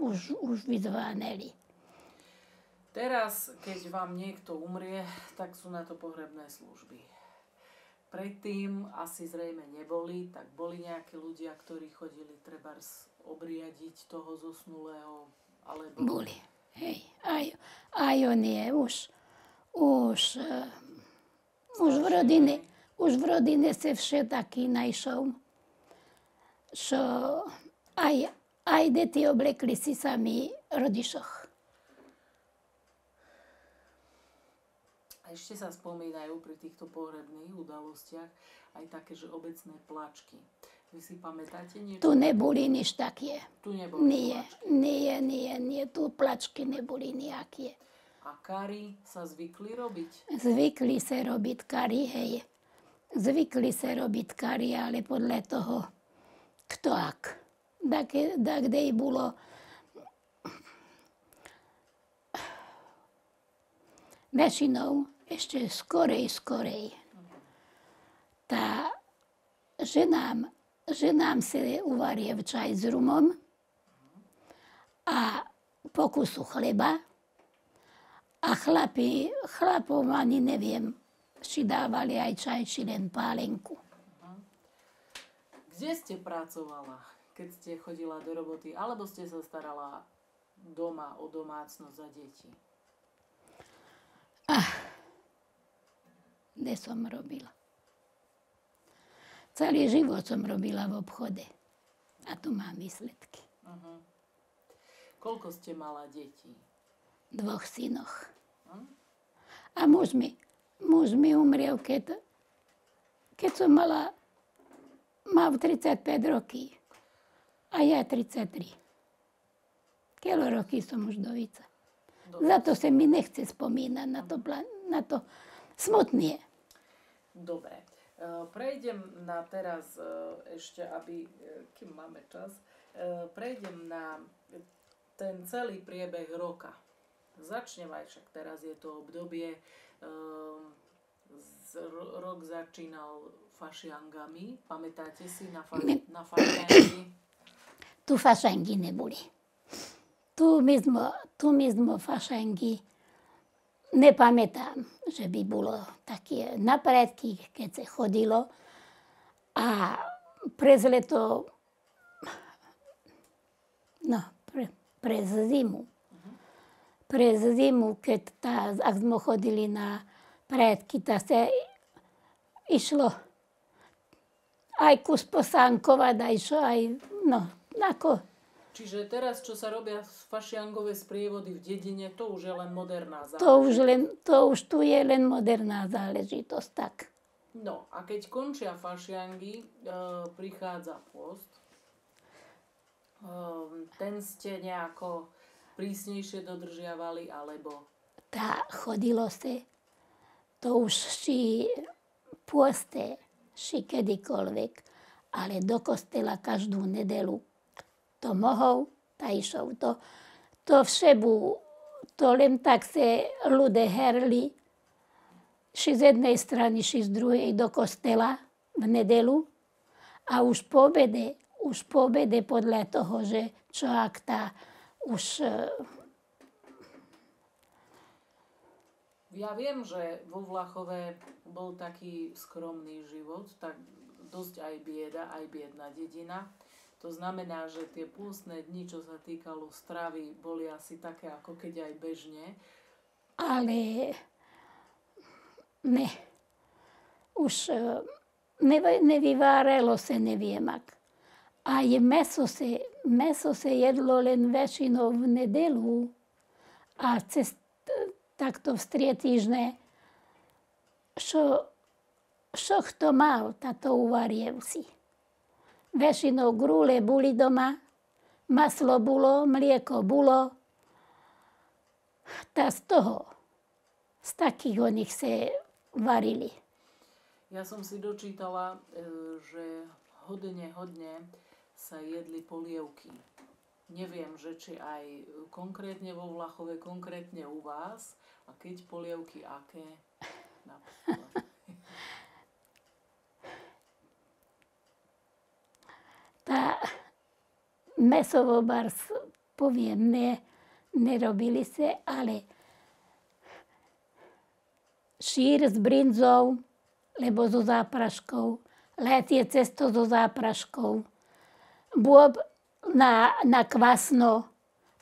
už vyzváneli. Teraz, keď vám niekto umrie, tak sú na to pohrebné služby. Predtým asi zrejme neboli, tak boli nejakí ľudia, ktorí chodili trebárs obriadiť toho zosnulého, alebo... Boli, hej. Aj on je už v rodine sa všetaký najšol, čo aj deti oblekli si sami rodičoch. A ešte sa spomínajú pri týchto pohrebných udalostiach aj také, že obecné plačky. Vy si pamätáte niečo? Tu neboli nič také. Tu neboli plačky? Nie. Tu plačky neboli nejaké. A kary sa zvykli robiť? Zvykli sa robiť kary, hej. Zvykli sa robiť kary, ale podľa toho, kto ak. Kde bolo... Väčšinou ešte skorej. Tá ženám sa uvarie v čaj s rumom a po kusu chleba a chlapom ani neviem, či dávali aj čaj, či len pálenku. Kde ste pracovala, keď ste chodila do roboty, alebo ste sa starala doma o domácnosť a deti? Kde som robila? Celý život som robila v obchode. A tu mám výsledky. Koľko ste mala detí? 2 synoch. A muž mi umrel, keď som mal 35 roky. A ja 33. Koľko roky som už dovica. Za to sa mi nechce spomínať na to smutné. Dobre. Prejdem na teraz ešte, kým máme čas, prejdem na ten celý priebeh roka. Začnem aj však teraz je to obdobie, rok začínal fašiangami. Pamätáte si na fašiangy? Tu fašiangy neboli. Tu my sme fašiangy nepamätám, že by bolo také napredky, keď sa chodilo. A prez leto, prez zimu, keď ak sme chodili na predky, tak sa išlo aj kus posánkovať, Čiže teraz, čo sa robia fašiangové sprievody v dedine, to už je len moderná záležitosť. To už tu je len moderná záležitosť, tak. No, a keď končia fašiangy, prichádza pôst. Ten ste nejako prísnejšie dodržiavali, alebo? Chodilo sa, to už ši pôste, ši kedykoľvek, ale do kostela každú nedelu. To mohol, tá išol. To všebu, to len tak sa ľudia herli, ši z jednej strany, ši z druhej do kostela v nedelu. A už po obede podľa toho, že čo ak tá už... Ja viem, že vo Vlachove bol taký skromný život, tak dosť aj biedna dedina. To znamená, že tie pôstne dni, čo sa týkalo stravy, boli asi také, ako keď aj bežne. Ale ne. Už nevyváralo sa neviem ak. Aj meso se jedlo len väčšinou v nedelu a cez takto v strietýždne. Čo kto mal, táto uvariev si. Väčšinou grúle boli doma, maslo bolo, mlieko bolo. Z takých o nich se varili. Ja som si dočítala, že hodne sa jedli polievky. Neviem, že či aj konkrétne vo Vlachove, konkrétne u vás, a keď polievky, aké napríklad. Tá mesovobars, poviem, nerobili sa, ale šír s brinzou, lebo so zápraškou, letie cesto so zápraškou, bôb na kvasno,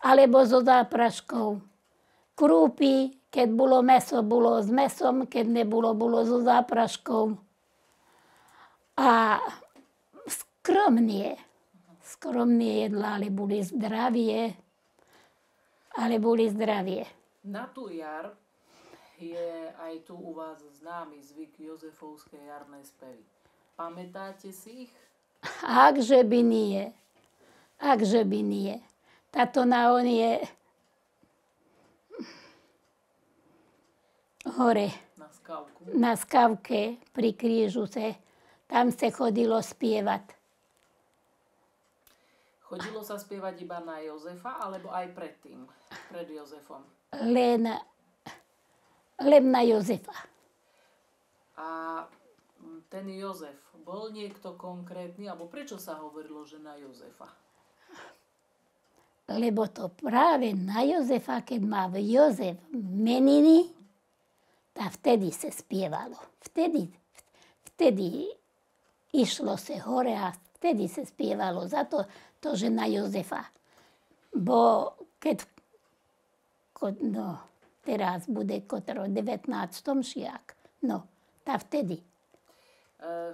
alebo so zápraškou. Krúpy, keď bolo meso, bolo s mesom, keď nebolo, bolo so zápraškou. A skromnie jedla, ale boli zdravie. Na tú jar je aj tu u vás známy zvyk Jozefovské jarné spevy. Pamätáte si ich? Akže by nie. Táto na on je hore. Na skavke pri krížu tam sa chodilo spievať. Chodilo sa spievať iba na Jozefa, alebo aj predtým, pred Jozefom? Len na Jozefa. A ten Jozef, bol niekto konkrétny, alebo prečo sa hovorilo, že na Jozefa? Lebo to práve na Jozefa, keď mal Jozef meniny, tak vtedy sa spievalo. Vtedy išlo sa hore a vtedy sa spievalo za to, že na Jozefa. Bo teraz bude kotro 19. šiak. Tá vtedy.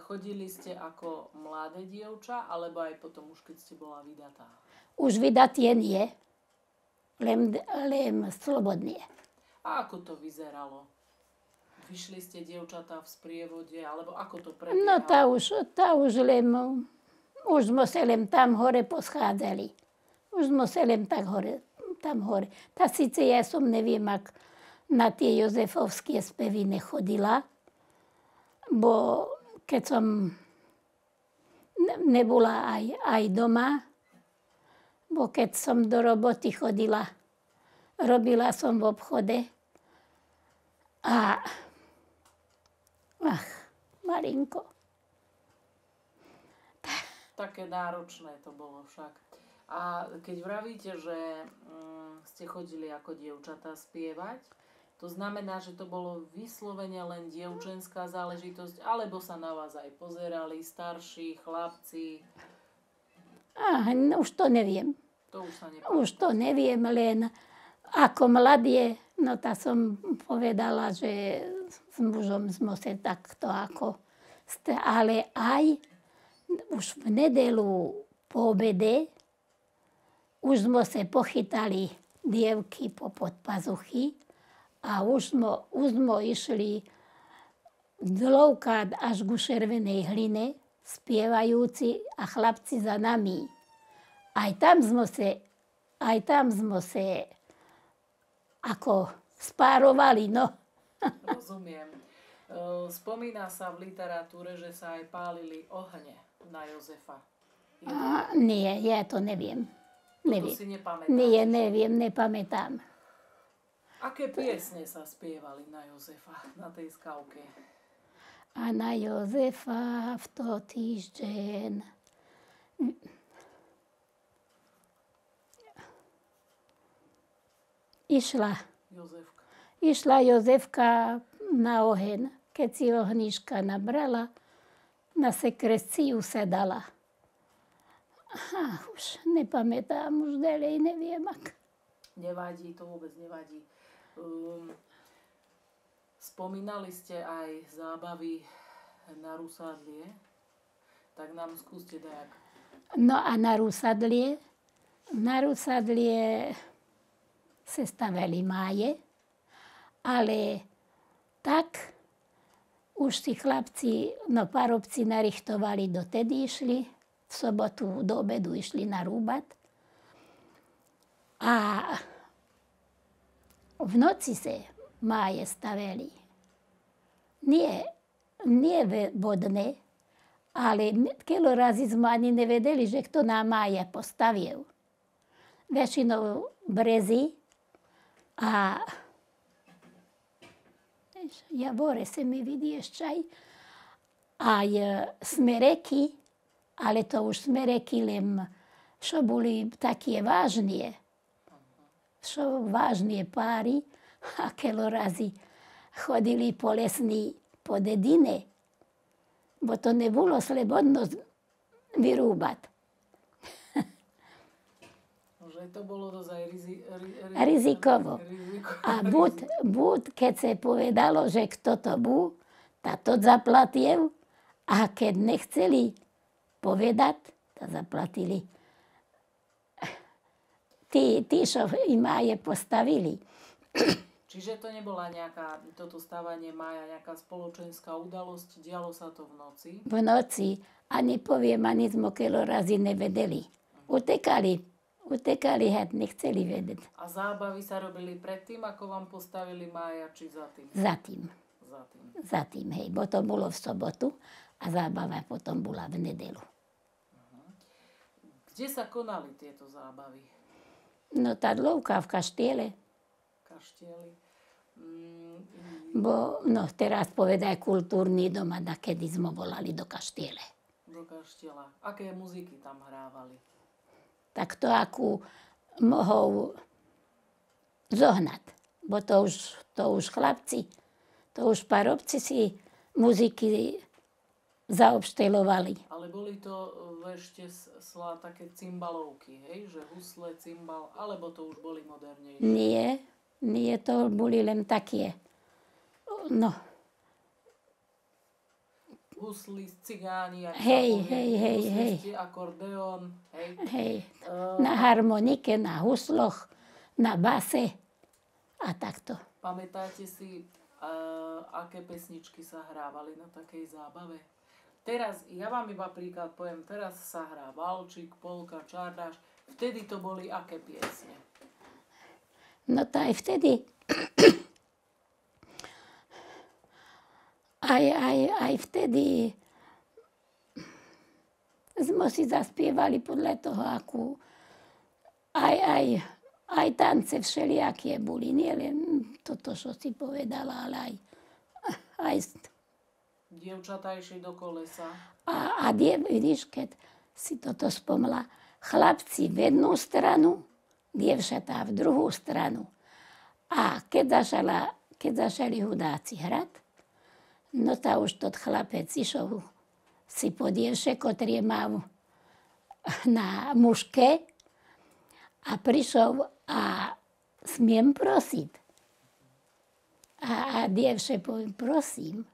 Chodili ste ako mladé dievča, alebo aj potom už keď ste bola vydatá? Už vydatie nie. Len slobodne. A ako to vyzeralo? Vyšli ste dievčatá v sprievode, alebo ako to prebiehalo? No už sme sa len tam hore poschádzali. Už sme sa len tak tam hore. Tá síce ja som neviem, ak na tie jozefovské spevy nechodila, bo keď som nebola aj doma, bo keď som do roboty chodila, robila som v obchode a malinko. Také náročné to bolo však. A keď vravíte, že ste chodili ako dievčatá spievať, to znamená, že to bolo vyslovene len dievčenská záležitosť, alebo sa na vás aj pozerali starší chlapci? Už to neviem. To už sa nepamätá. Už to neviem, len ako mladie, tá som povedala, že s mužom sme sa takto ako... Ale aj už v nedelu po obede už sme sa pochytali dievky po podpazuchy a už sme išli dlovkať až ku červenej hline, spievajúci a chlapci za nami. Aj tam sme sa ako spárovali, Rozumiem. Spomína sa v literatúre, že sa aj pálili ohne na Jozefa. Nie, ja to neviem. To si nepamätáš? Nie, neviem, nepamätám. Aké piesne sa spievali na Jozefa, na tej skavke? A na Jozefa v to týždeň išla Jozefka na oheň. Keď si ohniška nabrala, na sekresciu sedala. Už nepamätám, už ďalej neviem ak. Nevadí, to vôbec nevadí. Spomínali ste aj zábavy na Rusádlie, tak nám skúste dať No a na rúsadlie sa stavili máje, ale tak už si chlapci, no parobci narichtovali, dotedy išli, v sobotu do obedu išli narúbať. A v noci sa máje stavili. Nie vodné, ale kelo razy sme ani nevedeli, že kto nám máje postavil. Väčšinou brezy a javore se mi vidi ešte aj smereky, ale to už smereky len, čo boli také vážnie. Čo vážnie páry a kelo razy chodili po lesní po dedine, bo to nebolo slobodno vyrúbať. Že to bolo dosť Rizikovo. A buď keď sa povedalo, že kto to bol, tá to zaplatil, a keď nechceli povedať, to zaplatili. Tí, čo im máje postavili. Čiže to nebola nejaká, toto stávanie mája, nejaká spoločenská udalosť, dialo sa to v noci? V noci, ani poviem, ani sme kelo razy nevedeli. Utekali, nechceli vedieť. A zábavy sa robili predtým, ako vám postavili mája, či za tým? Za tým, hej, bo to bolo v sobotu a zábava potom bola v nedelu. Kde sa konali tieto zábavy? No tá dlovka v kaštiele. Kaštieli. Bo, no teraz povedaj kultúrny dom, a kedy sme volali do kaštiele. Do kaštieľa. Aké muziky tam hrávali? Tak to akú mohol zohnať. Bo to už chlapci, to už parobci si muziky zaobštelovali. Ale boli to ešte také cymbalovky, hej? Že husle, cymbal, alebo to už boli modernejšie? Nie, to boli len také, no. Husli, cigáni, hej. Akordeón, hej? Hej, na harmonike, na husloch, na base a takto. Pamätáte si, aké pesničky sa hrávali na takej zábave? Teraz, ja vám iba príklad poviem, teraz sa hrá valčík, polka, čardáš. Vtedy to boli aké piesne? No to aj vtedy, aj vtedy sme si zaspievali podľa toho, akú aj tance všelijaké boli. Nie len toto, čo si povedala, ale aj dievčatá išli do kolesa. A vidíš, keď si toto spomla, chlapci v jednu stranu, dievčatá v druhú stranu. A keď začali hudáci hrať, no tá už tot chlapec išiel si po dievče, ktorý mal na muške, a prišiel a smiem prosiť. A dievče poviem, prosím.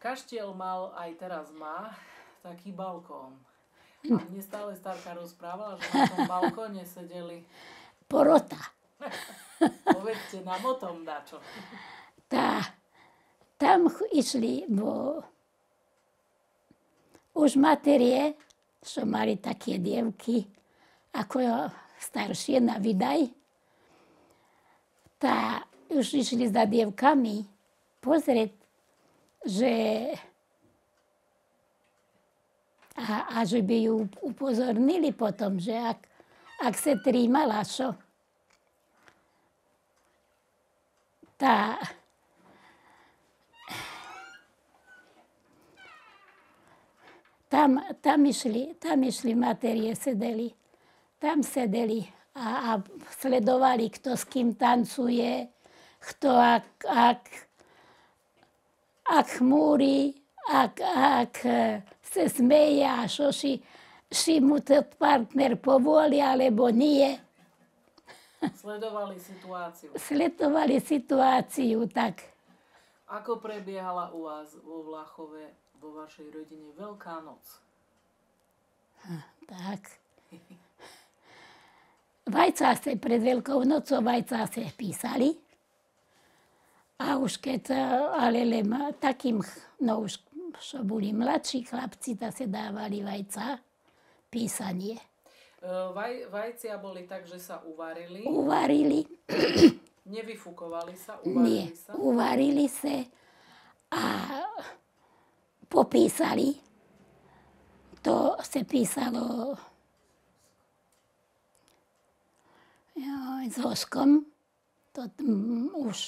Kaštiel mal, aj teraz má, taký balkón. A mne stále starka rozprávala, že na tom balkóne sedeli... Porota. Povedzte nám o tom dačo. Tam išli, bo už materie, čo mali také dievky, ako staršie na vydaj, tá už išli za dievkami pozrieť, že a že by ju upozornili potom, že ak sa trímala, čo tam išli materie, sedeli. Tam sedeli a sledovali, kto s kým tancuje, kto ak chmúri, ak sa smeje a či mu ten partner povolí, alebo nie. Sledovali situáciu. Sledovali situáciu, tak. Ako prebiehala u vás vo Vlachove, vo vašej rodine Veľká noc? Tak. Vajca sa pred Veľkou nocou vajca sa písali. A už keď, ale len takým, no už čo boli mladší chlapci, tak sa dávali vajca, písanie. Vajcia boli tak, že sa uvarili? Uvarili. Nevyfukovali sa? Nie, Uvarili sa? uvarili sa a popísali. To sa písalo s voskom. To už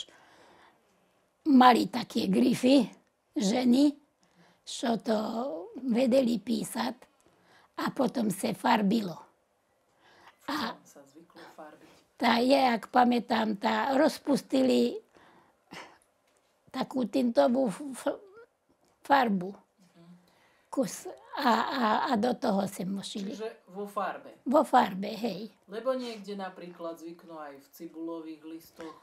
mali také grify, ženy, čo to vedeli písať a potom sa farbilo. A Sa zvyklo farbiť. tá je, ak pamätám, rozpustili takú tintovú farbu. Kus. A do toho sa mošili. Čiže vo farbe. Vo farbe, hej. Lebo niekde napríklad zvyknú aj v cibulových listoch,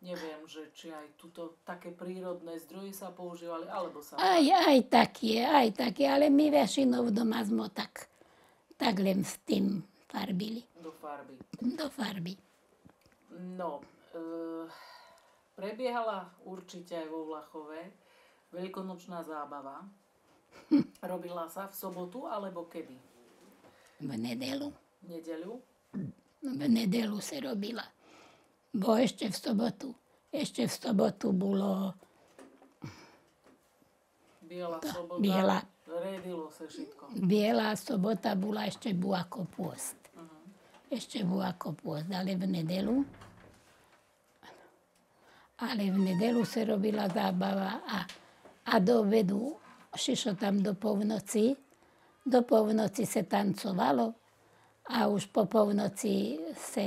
neviem, že či aj tuto také prírodné zdroje sa používali, alebo sa... Aj také, ale my väčšinou doma sme tak len s tým farbili. Do farby. Do farby. No, prebiehala určite aj vo Vlachove veľkonočná zábava. Robila sa v sobotu, alebo kedy? V nedelu. Nedeľu? V nedelu sa robila. Bo ešte v sobotu bolo Biela sobota. biela. Redilo sa všetko. Biela sobota bola ešte ako pôst. Ešte ako pôst, ale v nedelu sa robila zábava a do obedu šišlo tam do polnoci. Do polnoci sa tancovalo a už po polnoci sa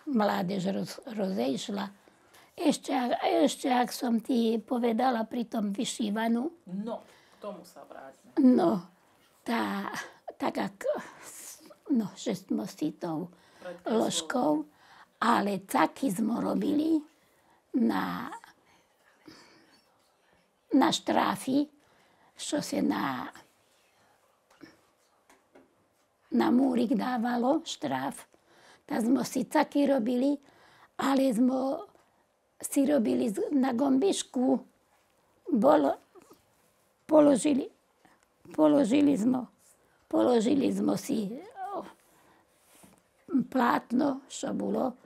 mládež rozešla. Ešte, ak som ti povedala pri tom vyšívanu. No, k tomu sa vráťme. No, že sme si tou ložkou, ale caky sme robili na štráfi, čo sa na múrik dávalo, štráf. Tak sme si caky robili, ale sme si robili na gombišku, položili sme si plátno, čo bolo,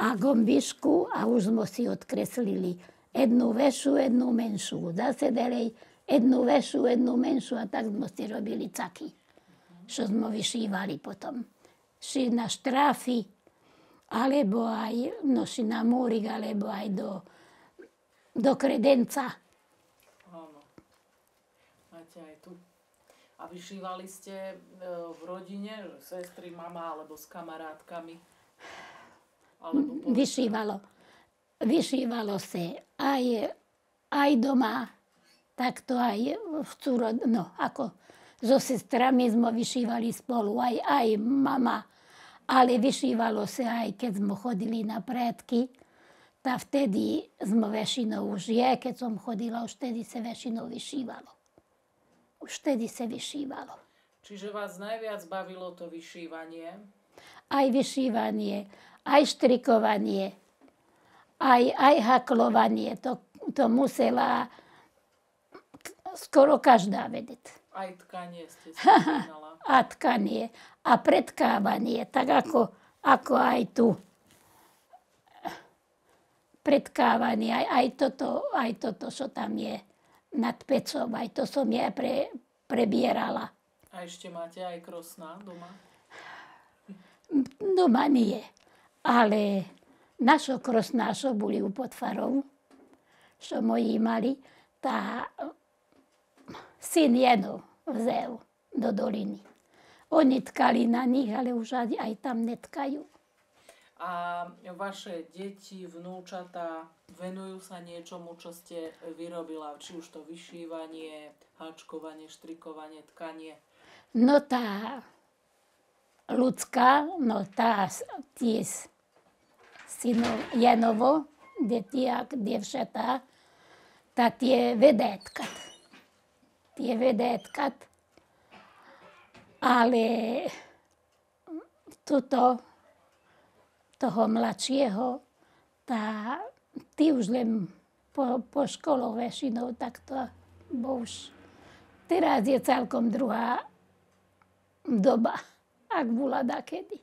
a gombišku a už sme si odkreslili jednu väčšiu, jednu menšiu. Zase ďalej jednu väčšiu, jednu menšiu a tak sme si robili caky, čo sme vyšívali potom. Ši na štráfy, alebo aj na múrik, alebo aj do kredenca. Áno. Máte aj tu. A vyšívali ste v rodine, sestry, mama, alebo s kamarátkami? Alebo Vyšívalo sa aj doma, takto aj ako so sestrami sme vyšívali spolu, aj mama, ale vyšívalo sa aj keď sme chodili na prédky, tak vtedy sme väčšinou už keď som chodila, už vtedy sa väčšinou vyšívalo. Už vtedy sa vyšívalo. Čiže vás najviac bavilo to vyšívanie? Aj vyšívanie, aj štrikovanie, aj haklovanie. To musela skoro každá vedieť. Aj tkanie ste sa spomínala. A tkanie, a predkávanie, tak ako aj tu. Predkávanie, aj toto, čo tam je nad pecom, aj to som ja prebierala. A ešte máte aj krosná doma? Doma nie, ale našo krosná, čo boli u Podfarov, čo moji mali, tá syn jedno vzel do doliny. Oni tkali na nich, ale už aj tam netkajú. A vaše deti, vnúčatá, venujú sa niečomu, čo ste vyrobila? Či už to vyšívanie, háčkovanie, štrikovanie, tkanie? No tá ľudská, tiež synov Janovo, dievčatá, tá tie vedetkat. Ale toho mladšieho, tí už len po školoch väčšinou takto, bo už teraz je celkom druhá doba, ak bola dakedy.